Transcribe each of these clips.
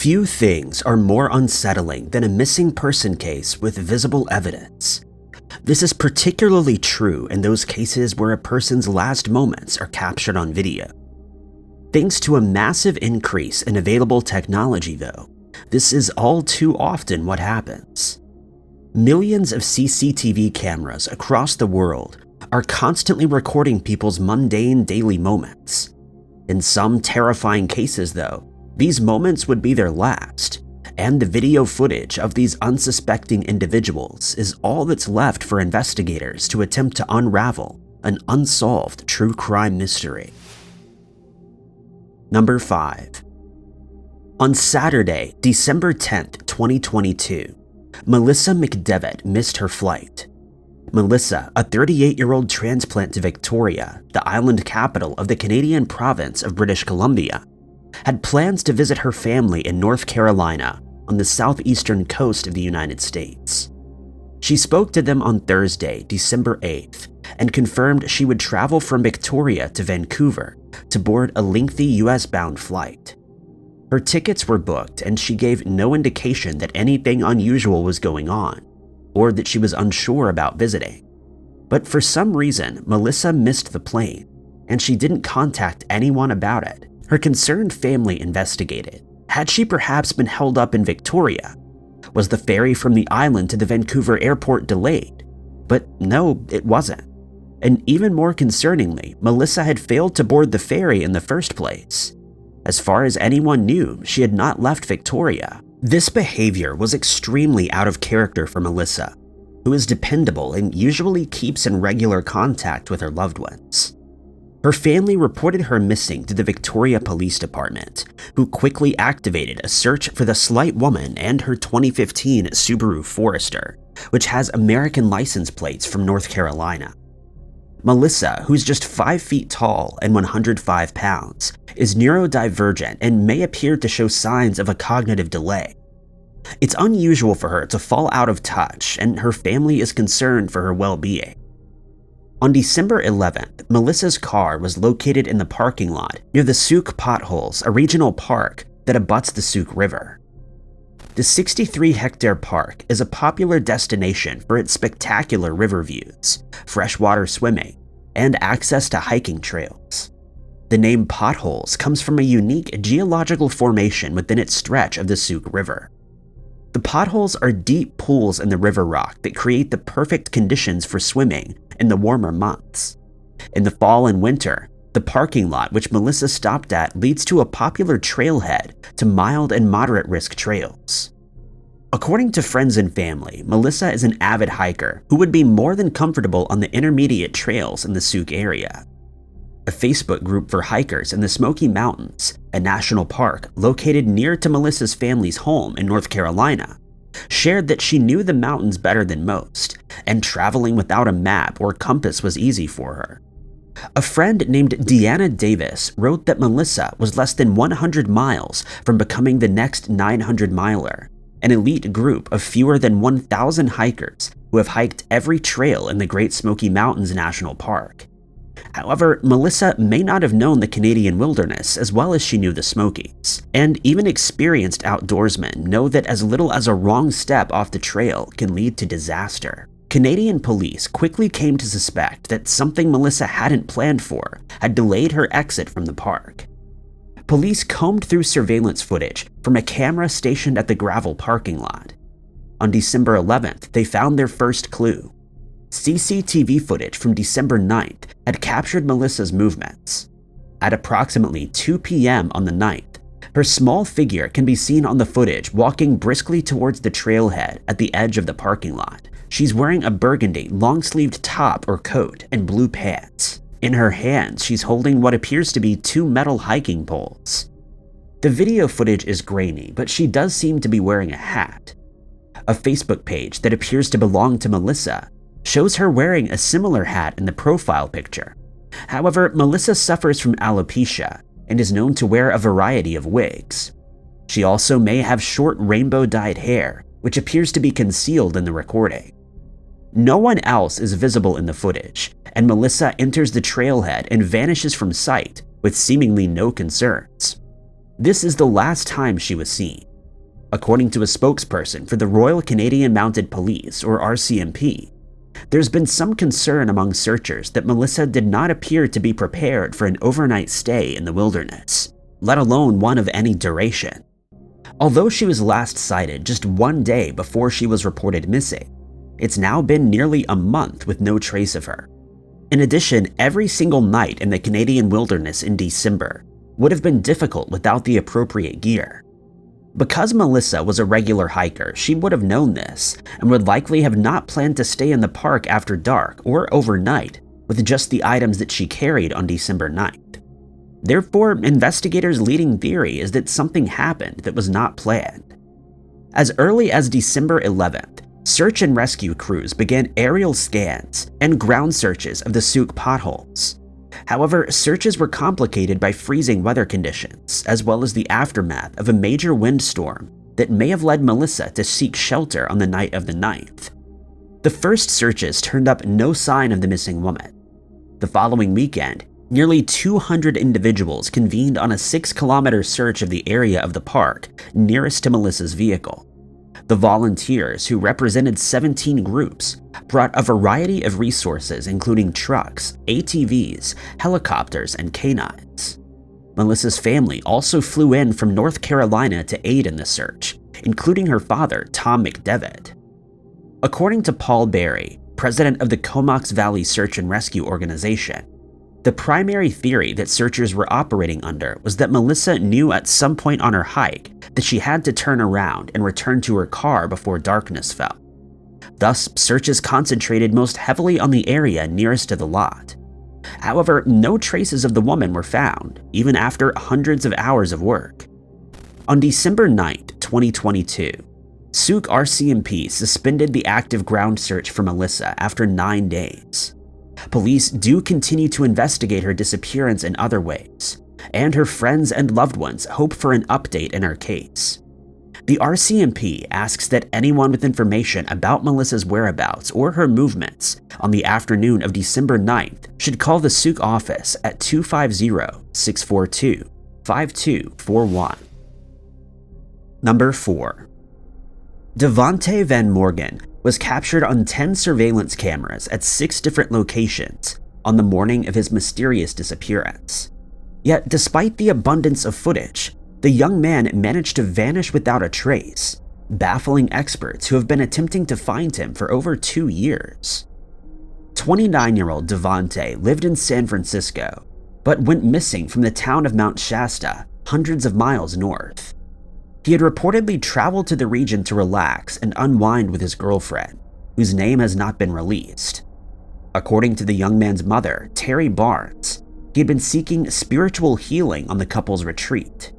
Few things are more unsettling than a missing person case with visible evidence. This is particularly true in those cases where a person's last moments are captured on video. Thanks to a massive increase in available technology, though, this is all too often what happens. Millions of CCTV cameras across the world are constantly recording people's mundane daily moments. In some terrifying cases, though, these moments would be their last, and the video footage of these unsuspecting individuals is all that's left for investigators to attempt to unravel an unsolved true crime mystery. Number 5. On Saturday, December 10th, 2022, Melissa McDevitt missed her flight. Melissa, a 38-year-old transplant to Victoria, the island capital of the Canadian province of British Columbia, had plans to visit her family in North Carolina on the southeastern coast of the United States. She spoke to them on Thursday, December 8th, and confirmed she would travel from Victoria to Vancouver to board a lengthy US-bound flight. Her tickets were booked, and she gave no indication that anything unusual was going on, or that she was unsure about visiting. But for some reason, Melissa missed the plane, and she didn't contact anyone about it. Her concerned family investigated. Had she perhaps been held up in Victoria? Was the ferry from the island to the Vancouver airport delayed? But no, it wasn't. And even more concerningly, Melissa had failed to board the ferry in the first place. As far as anyone knew, she had not left Victoria. This behavior was extremely out of character for Melissa, who is dependable and usually keeps in regular contact with her loved ones. Her family reported her missing to the Victoria Police Department, who quickly activated a search for the slight woman and her 2015 Subaru Forester, which has American license plates from North Carolina. Melissa, who's just 5 feet tall and 105 pounds, is neurodivergent and may appear to show signs of a cognitive delay. It's unusual for her to fall out of touch, and her family is concerned for her well-being. On December 11th, Melissa's car was located in the parking lot near the Souk Potholes, a regional park that abuts the Souk River. The 63-hectare park is a popular destination for its spectacular river views, freshwater swimming, and access to hiking trails. The name Potholes comes from a unique geological formation within its stretch of the Souk River. The potholes are deep pools in the river rock that create the perfect conditions for swimming in the warmer months. In the fall and winter, the parking lot which Melissa stopped at leads to a popular trailhead to mild and moderate risk trails. According to friends and family, Melissa is an avid hiker who would be more than comfortable on the intermediate trails in the Souk area. A Facebook group for hikers in the Smoky Mountains, a national park located near to Melissa's family's home in North Carolina, shared that she knew the mountains better than most, and traveling without a map or compass was easy for her. A friend named Deanna Davis wrote that Melissa was less than 100 miles from becoming the next 900-miler, an elite group of fewer than 1,000 hikers who have hiked every trail in the Great Smoky Mountains National Park. However, Melissa may not have known the Canadian wilderness as well as she knew the Smokies, and even experienced outdoorsmen know that as little as a wrong step off the trail can lead to disaster. Canadian police quickly came to suspect that something Melissa hadn't planned for had delayed her exit from the park. Police combed through surveillance footage from a camera stationed at the gravel parking lot. On December 11th, they found their first clue. CCTV footage from December 9th had captured Melissa's movements. At approximately 2 p.m. on the 9th, her small figure can be seen on the footage walking briskly towards the trailhead at the edge of the parking lot. She's wearing a burgundy, long-sleeved top or coat and blue pants. In her hands, she's holding what appears to be 2 metal hiking poles. The video footage is grainy, but she does seem to be wearing a hat. A Facebook page that appears to belong to Melissa shows her wearing a similar hat in the profile picture. However, Melissa suffers from alopecia and is known to wear a variety of wigs. She also may have short rainbow-dyed hair, which appears to be concealed in the recording. No one else is visible in the footage, and Melissa enters the trailhead and vanishes from sight with seemingly no concerns. This is the last time she was seen. According to a spokesperson for the Royal Canadian Mounted Police, or RCMP, there's been some concern among searchers that Melissa did not appear to be prepared for an overnight stay in the wilderness, let alone one of any duration. Although she was last sighted just one day before she was reported missing, it's now been nearly a month with no trace of her. In addition, every single night in the Canadian wilderness in December would have been difficult without the appropriate gear. Because Melissa was a regular hiker, she would have known this and would likely have not planned to stay in the park after dark or overnight with just the items that she carried on December 9th. Therefore, investigators' leading theory is that something happened that was not planned. As early as December 11th, search and rescue crews began aerial scans and ground searches of the Souk potholes. However, searches were complicated by freezing weather conditions, as well as the aftermath of a major windstorm that may have led Melissa to seek shelter on the night of the 9th. The first searches turned up no sign of the missing woman. The following weekend, nearly 200 individuals convened on a 6-kilometer search of the area of the park nearest to Melissa's vehicle. The volunteers, who represented 17 groups, brought a variety of resources including trucks, ATVs, helicopters, and canines. Melissa's family also flew in from North Carolina to aid in the search, including her father, Tom McDevitt. According to Paul Berry, president of the Comox Valley Search and Rescue Organization, the primary theory that searchers were operating under was that Melissa knew at some point on her hike that she had to turn around and return to her car before darkness fell. Thus, searches concentrated most heavily on the area nearest to the lot. However, no traces of the woman were found, even after hundreds of hours of work. On December 9th, 2022, Souk RCMP suspended the active ground search for Melissa after 9 days. Police do continue to investigate her disappearance in other ways, and her friends and loved ones hope for an update in her case. The RCMP asks that anyone with information about Melissa's whereabouts or her movements on the afternoon of December 9th should call the Souk office at 250-642-5241. Number 4. Devonte Van Morgan was captured on 10 surveillance cameras at 6 different locations on the morning of his mysterious disappearance. Yet, despite the abundance of footage, the young man managed to vanish without a trace, baffling experts who have been attempting to find him for over 2 years. 29-year-old Devonte lived in San Francisco, but went missing from the town of Mount Shasta, hundreds of miles north. He had reportedly traveled to the region to relax and unwind with his girlfriend, whose name has not been released. According to the young man's mother, Terry Barnes, he had been seeking spiritual healing on the couple's retreat.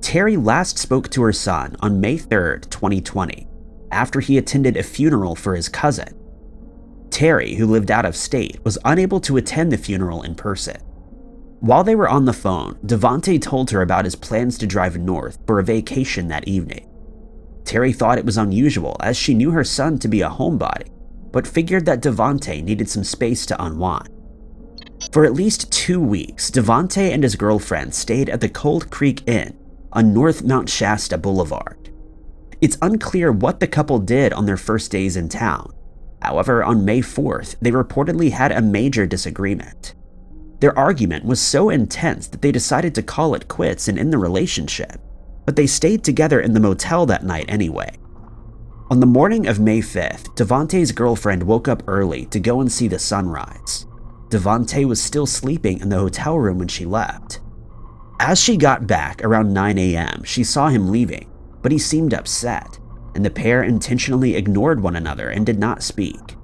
Terry last spoke to her son on May 3rd, 2020, after he attended a funeral for his cousin. Terry, who lived out of state, was unable to attend the funeral in person. While they were on the phone, Devonte told her about his plans to drive north for a vacation that evening. Terry thought it was unusual as she knew her son to be a homebody, but figured that Devonte needed some space to unwind. For at least 2 weeks, Devonte and his girlfriend stayed at the Cold Creek Inn on North Mount Shasta Boulevard. It's unclear what the couple did on their first days in town. However, on May 4th, they reportedly had a major disagreement. Their argument was so intense that they decided to call it quits and end the relationship, but they stayed together in the motel that night anyway. On the morning of May 5th, Devonte's girlfriend woke up early to go and see the sunrise. Devonte was still sleeping in the hotel room when she left. As she got back around 9 a.m., she saw him leaving, but he seemed upset, and the pair intentionally ignored one another and did not speak.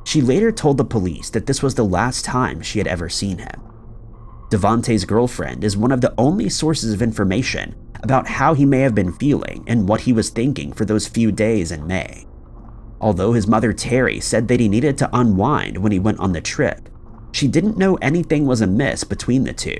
She later told the police that this was the last time she had ever seen him. Devonte's girlfriend is one of the only sources of information about how he may have been feeling and what he was thinking for those few days in May. Although his mother Terry said that he needed to unwind when he went on the trip, she didn't know anything was amiss between the two.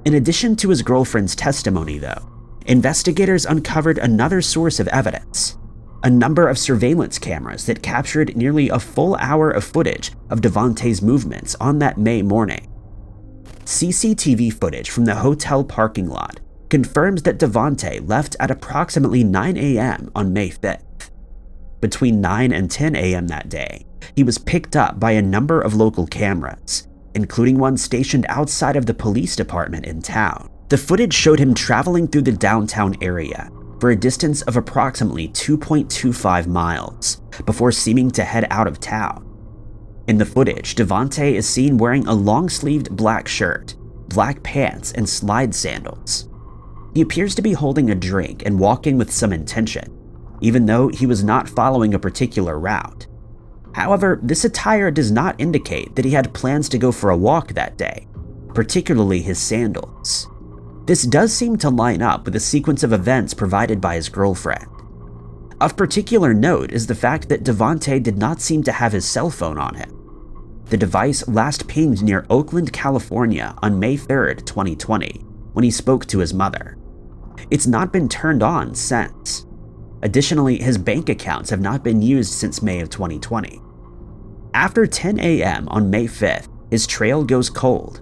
In addition to his girlfriend's testimony, though, investigators uncovered another source of evidence: a number of surveillance cameras that captured nearly a full hour of footage of Devonte's movements on that May morning. CCTV footage from the hotel parking lot confirms that Devonte left at approximately 9 a.m. on May 5th. Between 9 and 10 a.m. that day, he was picked up by a number of local cameras, including one stationed outside of the police department in town. The footage showed him traveling through the downtown area for a distance of approximately 2.25 miles before seeming to head out of town. In the footage, Devonte is seen wearing a long-sleeved black shirt, black pants, and slide sandals. He appears to be holding a drink and walking with some intention, even though he was not following a particular route. However, this attire does not indicate that he had plans to go for a walk that day, particularly his sandals. This does seem to line up with the sequence of events provided by his girlfriend. Of particular note is the fact that Devonte did not seem to have his cell phone on him. The device last pinged near Oakland, California on May 3rd, 2020, when he spoke to his mother. It's not been turned on since. Additionally, his bank accounts have not been used since May of 2020. After 10 a.m. on May 5th, his trail goes cold.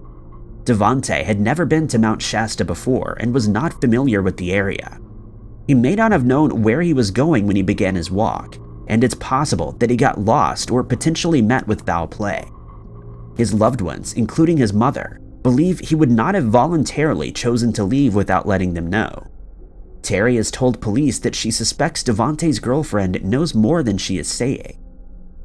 Devonte had never been to Mount Shasta before and was not familiar with the area. He may not have known where he was going when he began his walk, and it's possible that he got lost or potentially met with foul play. His loved ones, including his mother, believe he would not have voluntarily chosen to leave without letting them know. Terry has told police that she suspects Devonte's girlfriend knows more than she is saying.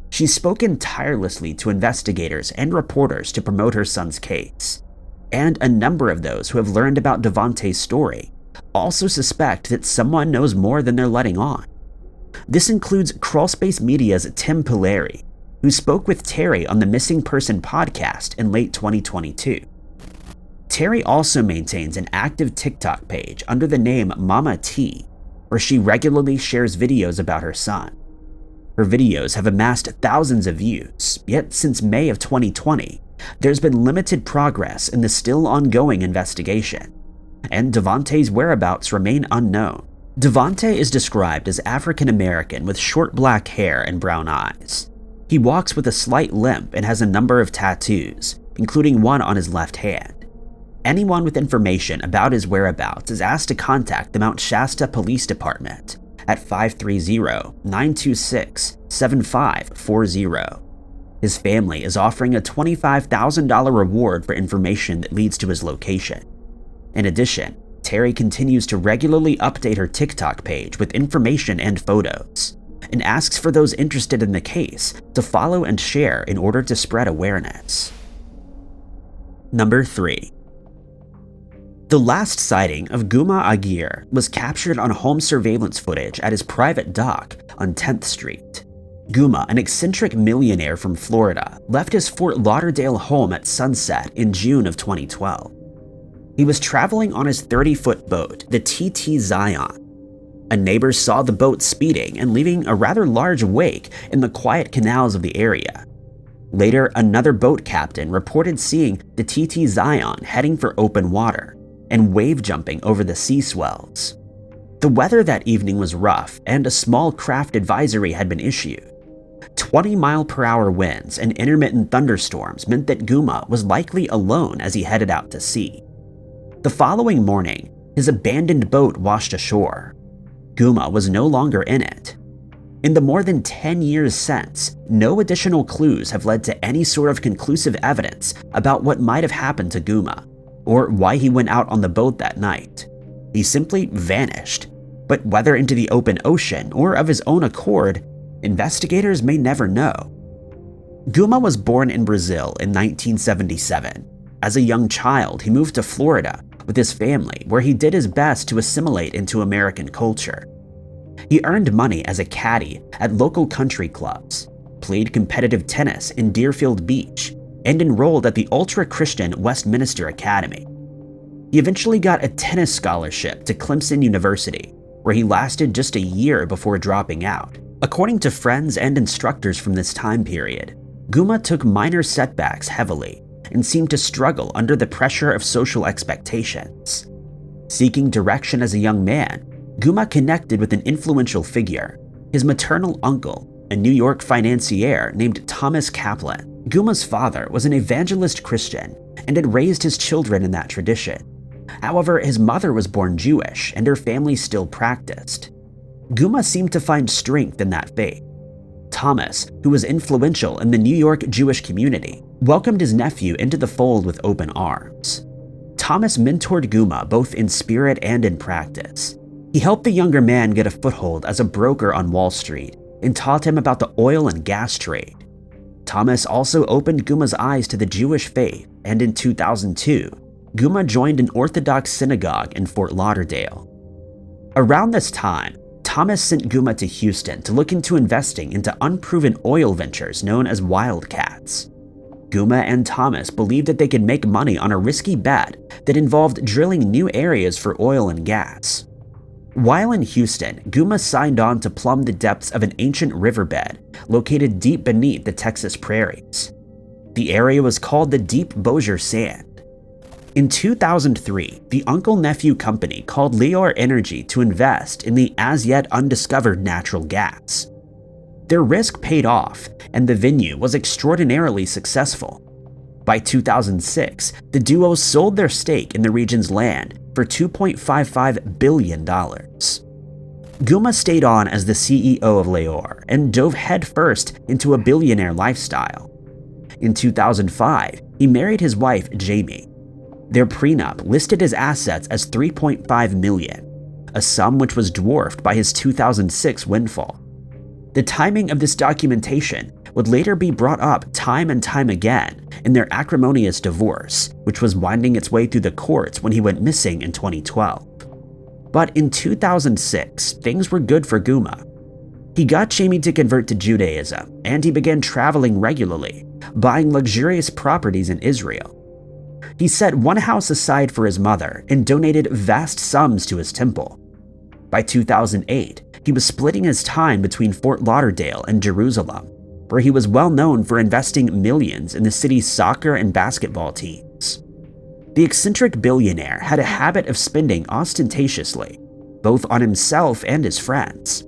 She's spoken tirelessly to investigators and reporters to promote her son's case, and a number of those who have learned about Devonte's story also suspect that someone knows more than they're letting on. This includes Crawlspace Media's Tim Pilleri, who spoke with Terry on the Missing Person podcast in late 2022. Terry also maintains an active TikTok page under the name Mama T, where she regularly shares videos about her son. Her videos have amassed thousands of views, yet since May of 2020, there's been limited progress in the still ongoing investigation, and Devonte's whereabouts remain unknown. Devonte is described as African American with short black hair and brown eyes. He walks with a slight limp and has a number of tattoos, including one on his left hand. Anyone with information about his whereabouts is asked to contact the Mount Shasta Police Department at 530-926-7540. His family is offering a $25,000 reward for information that leads to his location. In addition, Terry continues to regularly update her TikTok page with information and photos, and asks for those interested in the case to follow and share in order to spread awareness. Number 3. The last sighting of Guma Agir was captured on home surveillance footage at his private dock on 10th Street. Guma, an eccentric millionaire from Florida, left his Fort Lauderdale home at sunset in June of 2012. He was traveling on his 30-foot boat, the TT Zion. A neighbor saw the boat speeding and leaving a rather large wake in the quiet canals of the area. Later, another boat captain reported seeing the TT Zion heading for open water and wave jumping over the sea swells. The weather that evening was rough, and a small craft advisory had been issued. 20-mile-per-hour winds and intermittent thunderstorms meant that Guma was likely alone as he headed out to sea. The following morning, his abandoned boat washed ashore. Guma was no longer in it. In the more than 10 years since, no additional clues have led to any sort of conclusive evidence about what might have happened to Guma, or why he went out on the boat that night. He simply vanished, but whether into the open ocean or of his own accord, investigators may never know. Guma was born in Brazil in 1977. As a young child, he moved to Florida with his family, where he did his best to assimilate into American culture. He earned money as a caddy at local country clubs, played competitive tennis in Deerfield Beach, and enrolled at the ultra-Christian Westminster Academy. He eventually got a tennis scholarship to Clemson University, where he lasted just a year before dropping out. According to friends and instructors from this time period, Guma took minor setbacks heavily and seemed to struggle under the pressure of social expectations. Seeking direction as a young man, Guma connected with an influential figure, his maternal uncle, a New York financier named Thomas Kaplan. Guma's father was an evangelist Christian and had raised his children in that tradition. However, his mother was born Jewish and her family still practiced. Guma seemed to find strength in that faith. Thomas, who was influential in the New York Jewish community, welcomed his nephew into the fold with open arms. Thomas mentored Guma both in spirit and in practice. He helped the younger man get a foothold as a broker on Wall Street and taught him about the oil and gas trade. Thomas also opened Guma's eyes to the Jewish faith, and in 2002, Guma joined an Orthodox synagogue in Fort Lauderdale. Around this time, Thomas sent Guma to Houston to look into investing into unproven oil ventures known as wildcats. Guma and Thomas believed that they could make money on a risky bet that involved drilling new areas for oil and gas. While in Houston, Guma signed on to plumb the depths of an ancient riverbed located deep beneath the Texas prairies. The area was called the Deep Bossier Sand. In 2003, the uncle-nephew company called Leor Energy to invest in the as-yet undiscovered natural gas. Their risk paid off, and the venue was extraordinarily successful. By 2006, the duo sold their stake in the region's land for $2.55 billion. Guma stayed on as the CEO of Leor and dove headfirst into a billionaire lifestyle. In 2005, he married his wife, Jamie. Their prenup listed his assets as $3.5 million, a sum which was dwarfed by his 2006 windfall. The timing of this documentation would later be brought up time and time again in their acrimonious divorce, which was winding its way through the courts when he went missing in 2012. But in 2006, things were good for Guma. He got Jamie to convert to Judaism, and he began traveling regularly, buying luxurious properties in Israel. He set one house aside for his mother and donated vast sums to his temple. By 2008, he was splitting his time between Fort Lauderdale and Jerusalem, where he was well known for investing millions in the city's soccer and basketball teams. The eccentric billionaire had a habit of spending ostentatiously, both on himself and his friends.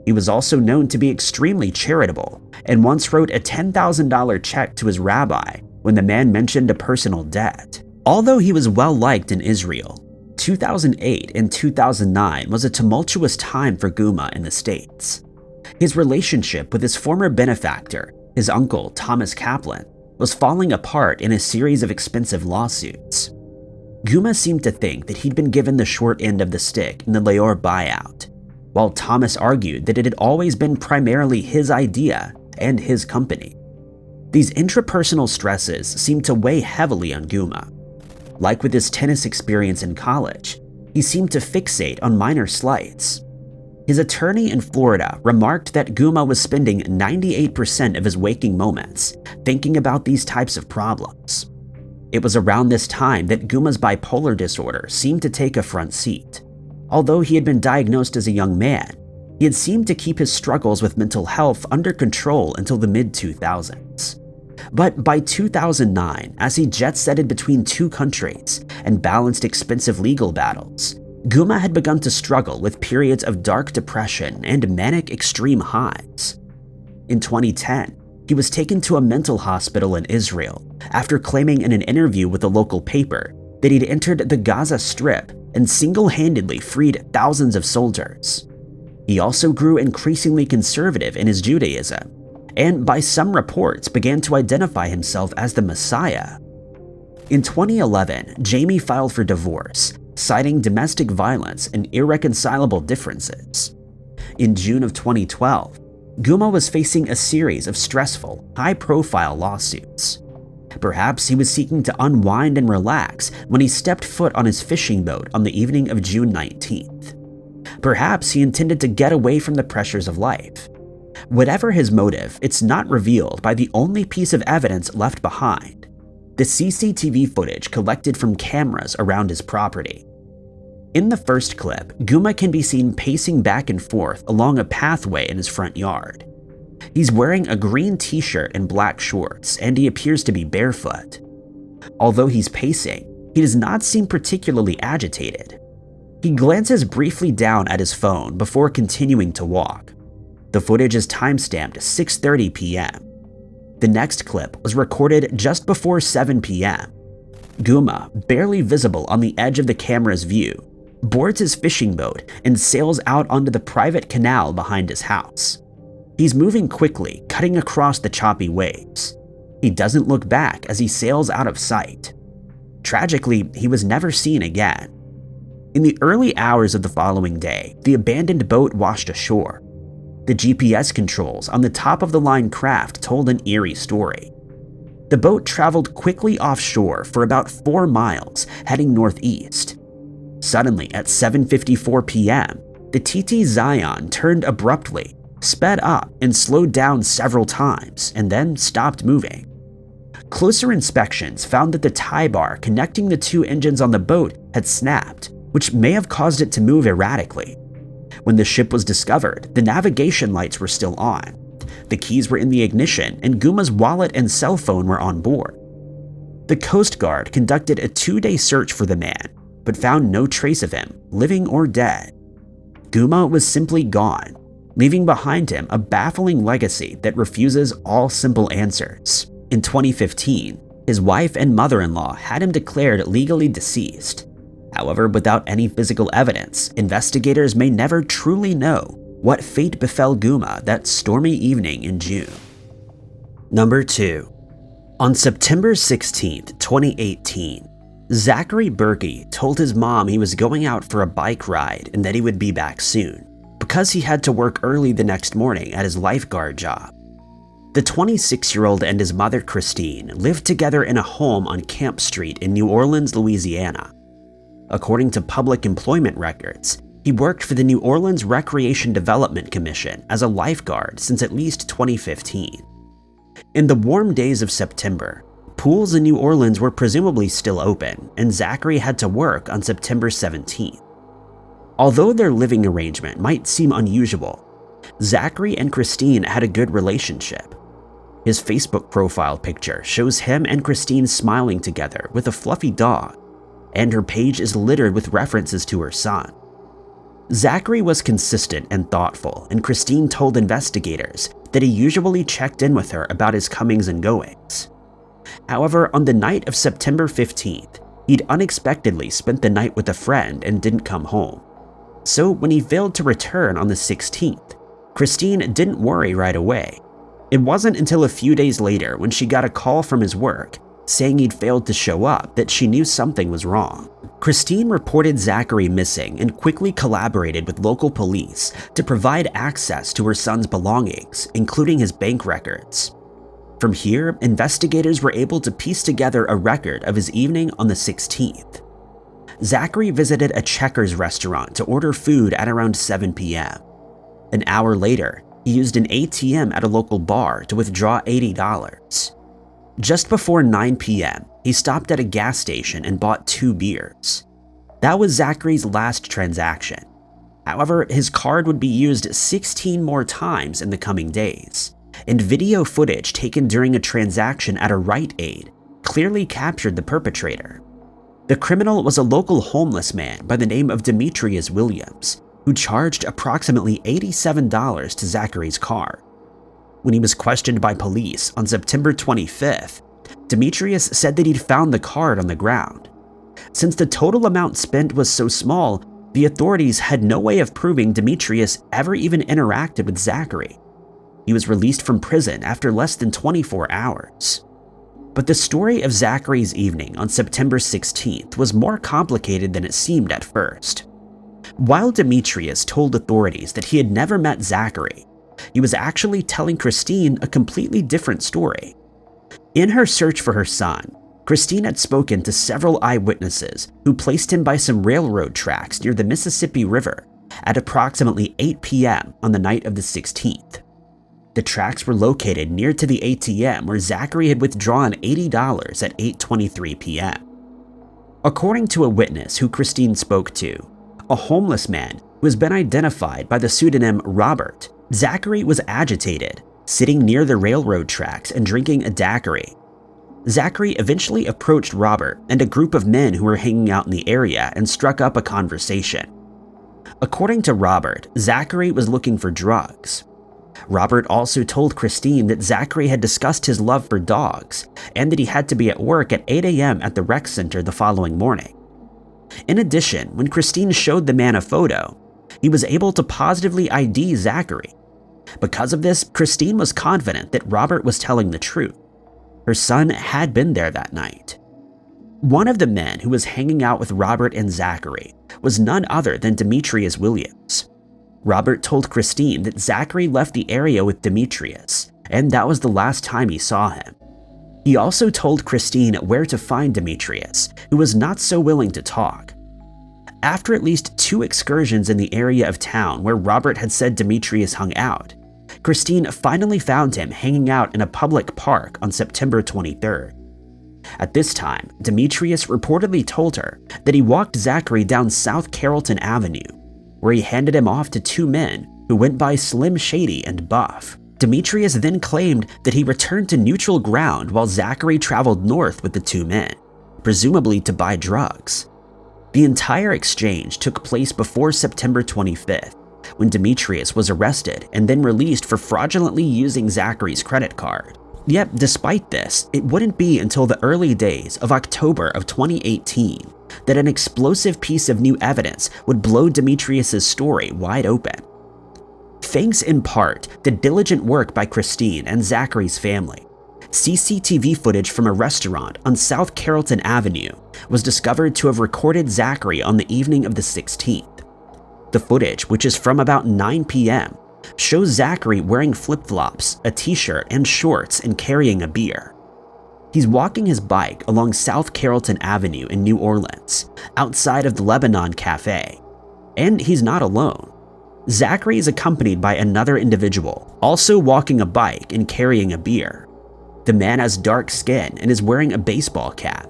He was also known to be extremely charitable and once wrote a $10,000 check to his rabbi when the man mentioned a personal debt. Although he was well liked in Israel, 2008 and 2009 was a tumultuous time for Guma in the States. His relationship with his former benefactor, his uncle Thomas Kaplan, was falling apart in a series of expensive lawsuits. Guma seemed to think that he'd been given the short end of the stick in the Leor buyout, while Thomas argued that it had always been primarily his idea and his company. These intrapersonal stresses seemed to weigh heavily on Guma. Like with his tennis experience in college, he seemed to fixate on minor slights. His attorney in Florida remarked that Guma was spending 98% of his waking moments thinking about these types of problems. It was around this time that Guma's bipolar disorder seemed to take a front seat. Although he had been diagnosed as a young man, he had seemed to keep his struggles with mental health under control until the mid-2000s. But by 2009, as he jet-setted between two countries and balanced expensive legal battles, Guma had begun to struggle with periods of dark depression and manic extreme highs. In 2010, he was taken to a mental hospital in Israel after claiming in an interview with a local paper that he'd entered the Gaza Strip and single-handedly freed thousands of soldiers. He also grew increasingly conservative in his Judaism, and by some reports began to identify himself as the Messiah. In 2011, Jamie filed for divorce, citing domestic violence and irreconcilable differences. In June of 2012, Guma was facing a series of stressful, high-profile lawsuits. Perhaps he was seeking to unwind and relax when he stepped foot on his fishing boat on the evening of June 19th. Perhaps he intended to get away from the pressures of life. Whatever his motive, it's not revealed by the only piece of evidence left behind: the CCTV footage collected from cameras around his property. In the first clip, Guma can be seen pacing back and forth along a pathway in his front yard. He's wearing a green t-shirt and black shorts, and he appears to be barefoot. Although he's pacing, he does not seem particularly agitated. He glances briefly down at his phone before continuing to walk. The footage is timestamped 6:30 p.m. The next clip was recorded just before 7 p.m. Guma, barely visible on the edge of the camera's view, boards his fishing boat and sails out onto the private canal behind his house. He's moving quickly, cutting across the choppy waves. He doesn't look back as he sails out of sight. Tragically, he was never seen again. In the early hours of the following day, the abandoned boat washed ashore. The GPS controls on the top-of-the-line craft told an eerie story. The boat traveled quickly offshore for about 4 miles, heading northeast. Suddenly, at 7:54 p.m., the TT Zion turned abruptly, sped up, and slowed down several times, and then stopped moving. Closer inspections found that the tie bar connecting the 2 engines on the boat had snapped, which may have caused it to move erratically. When the ship was discovered, the navigation lights were still on. The keys were in the ignition, and Guma's wallet and cell phone were on board. The Coast Guard conducted a 2-day search for the man, but found no trace of him, living or dead. Guma was simply gone, leaving behind him a baffling legacy that refuses all simple answers. In 2015, his wife and mother-in-law had him declared legally deceased. However, without any physical evidence, investigators may never truly know what fate befell Guma that stormy evening in June. Number 2. On September 16, 2018, Zachary Berkey told his mom he was going out for a bike ride and that he would be back soon, because he had to work early the next morning at his lifeguard job. The 26-year-old and his mother Christine lived together in a home on Camp Street in New Orleans, Louisiana. According to public employment records, he worked for the New Orleans Recreation Development Commission as a lifeguard since at least 2015. In the warm days of September, pools in New Orleans were presumably still open, and Zachary had to work on September 17th. Although their living arrangement might seem unusual, Zachary and Christine had a good relationship. His Facebook profile picture shows him and Christine smiling together with a fluffy dog, and her page is littered with references to her son. Zachary was consistent and thoughtful, and Christine told investigators that he usually checked in with her about his comings and goings. However, on the night of September 15th, he'd unexpectedly spent the night with a friend and didn't come home. So when he failed to return on the 16th, Christine didn't worry right away. It wasn't until a few days later, when she got a call from his work saying he'd failed to show up, that she knew something was wrong. Christine reported Zachary missing and quickly collaborated with local police to provide access to her son's belongings, including his bank records. From here, investigators were able to piece together a record of his evening on the 16th. Zachary visited a Checkers restaurant to order food at around 7 p.m. An hour later, he used an ATM at a local bar to withdraw $80. Just before 9 p.m., he stopped at a gas station and bought 2 beers. That was Zachary's last transaction. However, his card would be used 16 more times in the coming days, and video footage taken during a transaction at a Rite Aid clearly captured the perpetrator. The criminal was a local homeless man by the name of Demetrius Williams, who charged approximately $87 to Zachary's card. When he was questioned by police on September 25th, Demetrius said that he'd found the card on the ground. Since the total amount spent was so small, the authorities had no way of proving Demetrius ever even interacted with Zachary. He was released from prison after less than 24 hours. But the story of Zachary's evening on September 16th was more complicated than it seemed at first. While Demetrius told authorities that he had never met Zachary, he was actually telling Christine a completely different story. In her search for her son, Christine had spoken to several eyewitnesses who placed him by some railroad tracks near the Mississippi River at approximately 8 p.m. on the night of the 16th. The tracks were located near to the ATM where Zachary had withdrawn $80 at 8:23 p.m. According to a witness who Christine spoke to, a homeless man who has been identified by the pseudonym Robert, Zachary was agitated, sitting near the railroad tracks and drinking a daiquiri. Zachary eventually approached Robert and a group of men who were hanging out in the area and struck up a conversation. According to Robert, Zachary was looking for drugs. Robert also told Christine that Zachary had discussed his love for dogs and that he had to be at work at 8 a.m. at the rec center the following morning. In addition, when Christine showed the man a photo, he was able to positively ID Zachary. Because of this, Christine was confident that Robert was telling the truth. Her son had been there that night. One of the men who was hanging out with Robert and Zachary was none other than Demetrius Williams. Robert told Christine that Zachary left the area with Demetrius, and that was the last time he saw him. He also told Christine where to find Demetrius, who was not so willing to talk. After at least 2 excursions in the area of town where Robert had said Demetrius hung out, Christine finally found him hanging out in a public park on September 23rd. At this time, Demetrius reportedly told her that he walked Zachary down South Carrollton Avenue, where he handed him off to 2 men who went by Slim Shady and Buff. Demetrius then claimed that he returned to neutral ground while Zachary traveled north with the 2 men, presumably to buy drugs. The entire exchange took place before September 25th, when Demetrius was arrested and then released for fraudulently using Zachary's credit card. Yet, despite this, it wouldn't be until the early days of October of 2018 that an explosive piece of new evidence would blow Demetrius's story wide open. Thanks in part to diligent work by Christine and Zachary's family, CCTV footage from a restaurant on South Carrollton Avenue was discovered to have recorded Zachary on the evening of the 16th. The footage, which is from about 9 p.m., shows Zachary wearing flip-flops, a t-shirt, and shorts and carrying a beer. He's walking his bike along South Carrollton Avenue in New Orleans, outside of the Lebanon Cafe. And he's not alone. Zachary is accompanied by another individual, also walking a bike and carrying a beer. The man has dark skin and is wearing a baseball cap.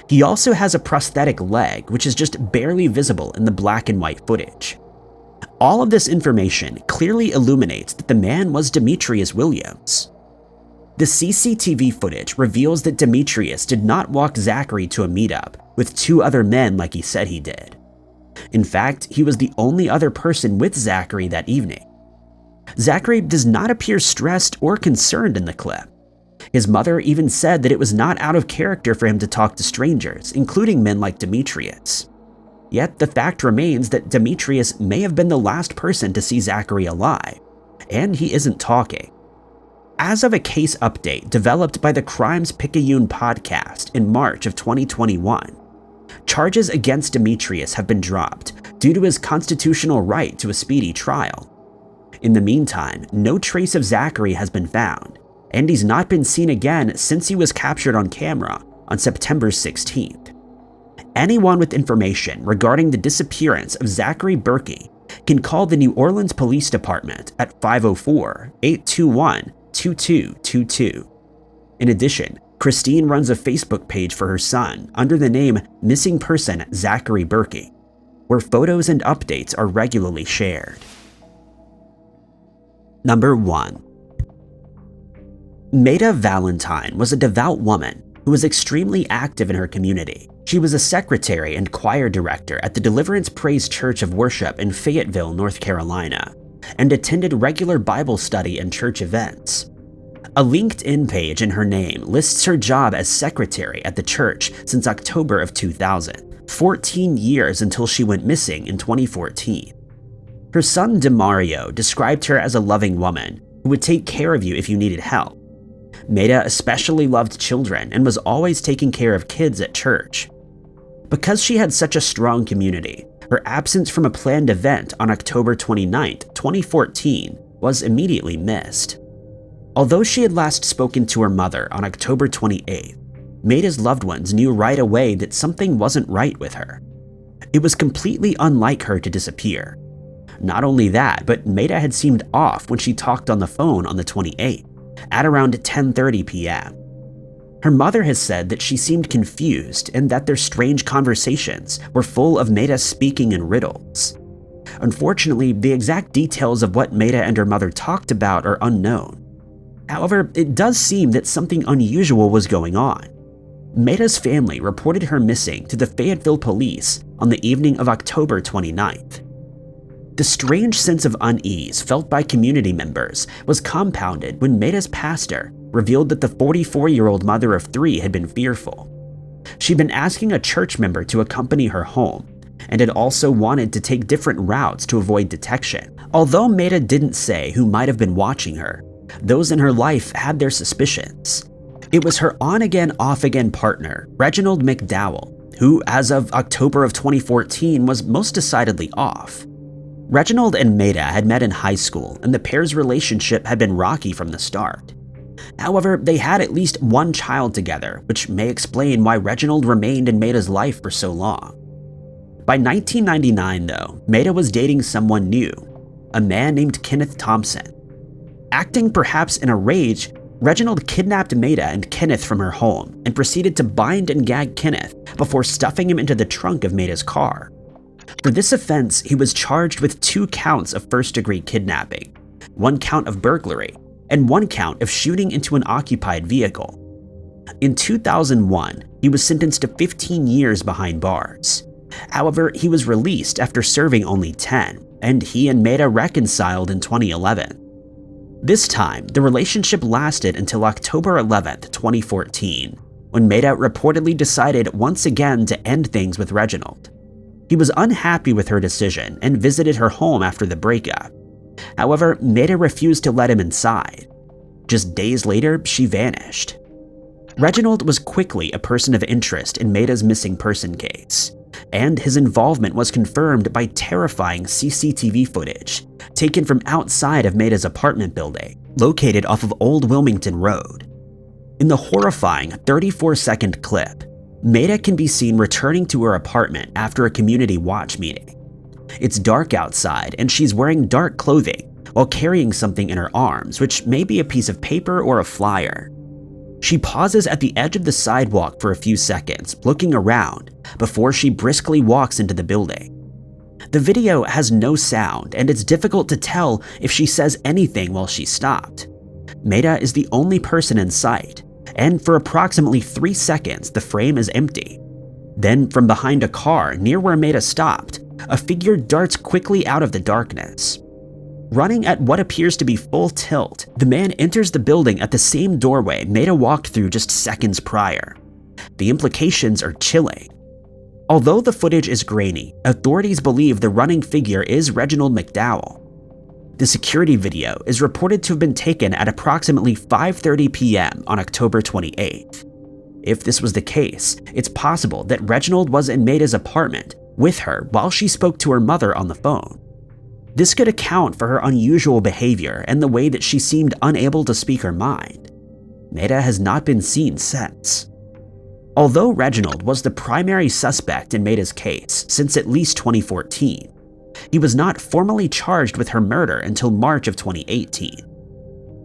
He also has a prosthetic leg, which is just barely visible in the black and white footage. All of this information clearly illuminates that the man was Demetrius Williams. The CCTV footage reveals that Demetrius did not walk Zachary to a meetup with 2 other men like he said he did. In fact, he was the only other person with Zachary that evening. Zachary does not appear stressed or concerned in the clip. His mother even said that it was not out of character for him to talk to strangers, including men like Demetrius. Yet the fact remains that Demetrius may have been the last person to see Zachary alive, and he isn't talking. As of a case update developed by the Crimes Picayune podcast in March of 2021, charges against Demetrius have been dropped due to his constitutional right to a speedy trial. In the meantime, no trace of Zachary has been found, and he's not been seen again since he was captured on camera on September 16th. Anyone with information regarding the disappearance of Zachary Berkey can call the New Orleans Police Department at 504-821-2222. In addition, Christine runs a Facebook page for her son under the name Missing Person Zachary Berkey, where photos and updates are regularly shared. Number 1. Meda Valentine was a devout woman who was extremely active in her community. She was a secretary and choir director at the Deliverance Praise Church of Worship in Fayetteville, North Carolina, and attended regular Bible study and church events. A LinkedIn page in her name lists her job as secretary at the church since October of 2000, 14 years until she went missing in 2014. Her son DeMario described her as a loving woman who would take care of you if you needed help. Meda especially loved children and was always taking care of kids at church. Because she had such a strong community, her absence from a planned event on October 29, 2014 was immediately missed. Although she had last spoken to her mother on October 28th, Meda's loved ones knew right away that something wasn't right with her. It was completely unlike her to disappear. Not only that, but Meda had seemed off when she talked on the phone on the 28th, at around 10:30 p.m. Her mother has said that she seemed confused and that their strange conversations were full of Meda speaking in riddles. Unfortunately, the exact details of what Meda and her mother talked about are unknown. However, it does seem that something unusual was going on. Meda's family reported her missing to the Fayetteville police on the evening of October 29th. The strange sense of unease felt by community members was compounded when Meda's pastor revealed that the 44-year-old mother of 3 had been fearful. She'd been asking a church member to accompany her home and had also wanted to take different routes to avoid detection. Although Meda didn't say who might have been watching her, those in her life had their suspicions. It was her on-again, off-again partner, Reginald McDowell, who, as of October of 2014, was most decidedly off. Reginald and Meda had met in high school, and the pair's relationship had been rocky from the start. However, they had at least one child together, which may explain why Reginald remained in Meda's life for so long. By 1999, though, Meda was dating someone new, a man named Kenneth Thompson. Acting perhaps in a rage, Reginald kidnapped Meda and Kenneth from her home and proceeded to bind and gag Kenneth before stuffing him into the trunk of Meda's car. For this offense, he was charged with 2 counts of first-degree kidnapping, 1 count of burglary, and 1 count of shooting into an occupied vehicle. In 2001, he was sentenced to 15 years behind bars. However, he was released after serving only 10, and he and Meda reconciled in 2011. This time, the relationship lasted until October 11, 2014, when Meda reportedly decided once again to end things with Reginald. He was unhappy with her decision and visited her home after the breakup. However, Meda refused to let him inside. Just days later, she vanished. Reginald was quickly a person of interest in Meda's missing person case, and his involvement was confirmed by terrifying CCTV footage taken from outside of Meda's apartment building, located off of Old Wilmington Road. In the horrifying 34-second clip, Meda can be seen returning to her apartment after a community watch meeting. It's dark outside, and she's wearing dark clothing while carrying something in her arms, which may be a piece of paper or a flyer. She pauses at the edge of the sidewalk for a few seconds, looking around, before she briskly walks into the building. The video has no sound, and it's difficult to tell if she says anything while she's stopped. Meda is the only person in sight, and for approximately 3 seconds, the frame is empty. Then, from behind a car near where Meda stopped, a figure darts quickly out of the darkness. Running at what appears to be full tilt, the man enters the building at the same doorway Meda walked through just seconds prior. The implications are chilling. Although the footage is grainy, authorities believe the running figure is Reginald McDowell. The security video is reported to have been taken at approximately 5:30 p.m. on October 28th. If this was the case, it's possible that Reginald was in Meda's apartment with her while she spoke to her mother on the phone. This could account for her unusual behavior and the way that she seemed unable to speak her mind. Meda has not been seen since. Although Reginald was the primary suspect in Meda's case since at least 2014, he was not formally charged with her murder until March of 2018.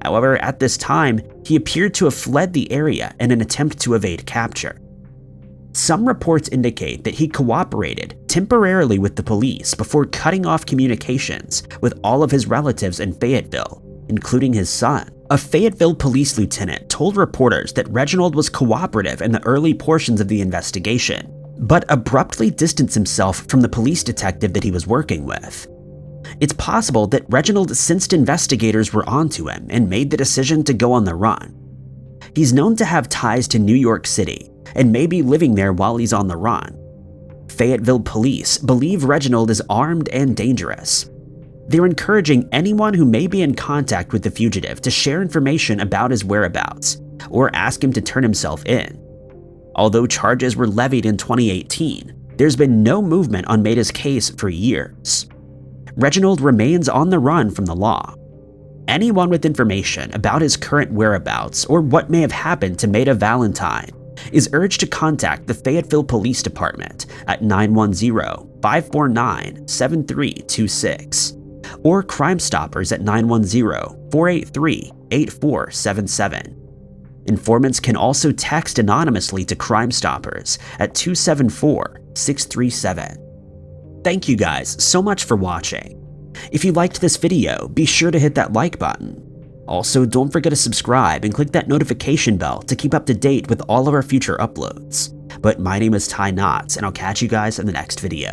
However, at this time, he appeared to have fled the area in an attempt to evade capture. Some reports indicate that he cooperated temporarily with the police before cutting off communications with all of his relatives in Fayetteville, including his son. A Fayetteville police lieutenant told reporters that Reginald was cooperative in the early portions of the investigation, but abruptly distanced himself from the police detective that he was working with. It's possible that Reginald sensed investigators were onto him and made the decision to go on the run. He's known to have ties to New York City and may be living there while he's on the run. Fayetteville police believe Reginald is armed and dangerous. They're encouraging anyone who may be in contact with the fugitive to share information about his whereabouts or ask him to turn himself in. Although charges were levied in 2018, there's been no movement on Meda's case for years. Reginald remains on the run from the law. Anyone with information about his current whereabouts or what may have happened to Meda Valentine is urged to contact the Fayetteville Police Department at 910-549-7326 or Crime Stoppers at 910-483-8477. Informants can also text anonymously to Crime Stoppers at 274-637. Thank you guys so much for watching. If you liked this video, be sure to hit that like button. Also, don't forget to subscribe and click that notification bell to keep up to date with all of our future uploads. But my name is Ty Knotts, and I'll catch you guys in the next video.